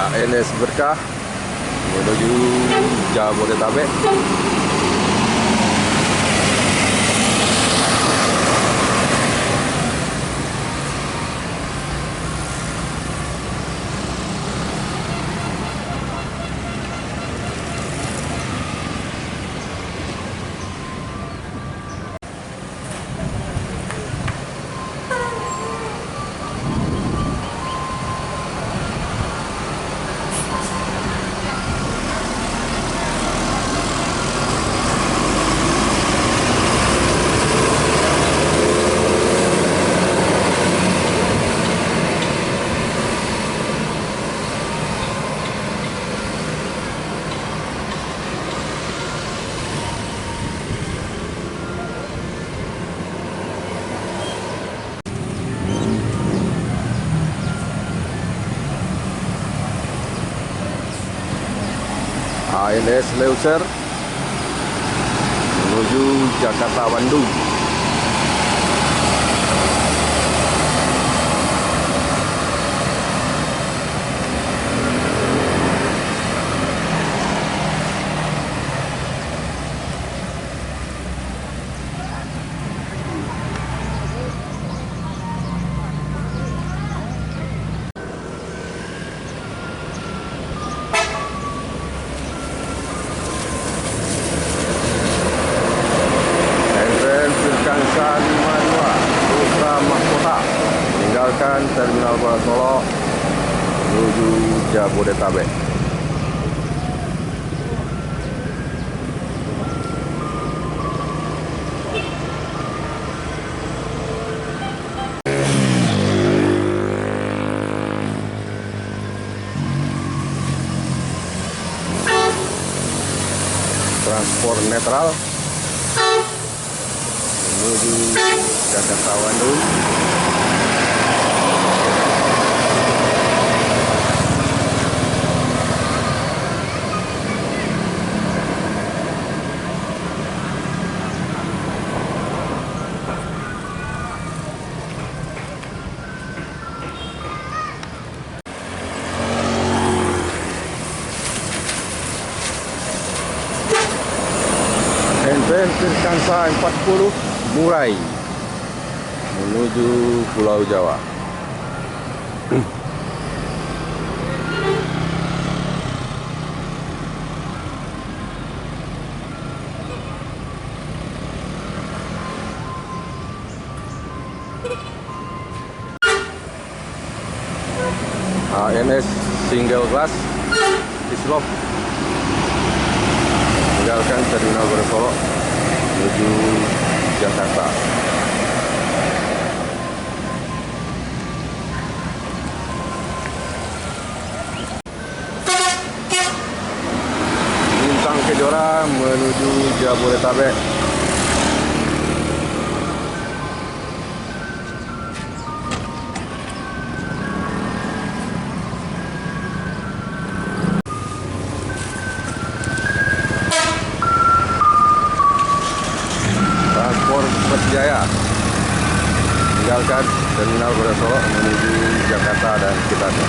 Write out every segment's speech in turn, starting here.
ANS Berkah menuju Jabodetabek. ANS Leuser menuju Jakarta Bandung. Kansa 52 Putra Mahkota meninggalkan Terminal Kuala Solo menuju Jabodetabek. Transport netral menuju Jakarta Bandung. NPM Firkansa 40 Murai menuju Pulau Jawa. ANS Single Class Islop meninggalkan Terminal Kuala Solo menuju Jakarta. Bintang Kejora menuju Jabodetabek. Transport Persjaya meninggalkan Terminal Kuala Solo menuju Jakarta dan sekitarnya.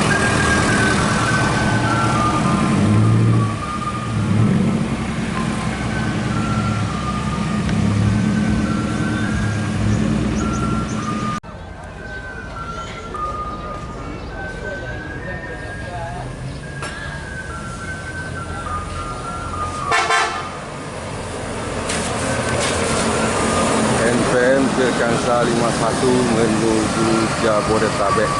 NPM Firkansa 51 menuju Jabodetabek.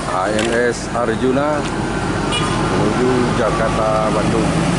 ANS Arjuna menuju Jakarta Bandung.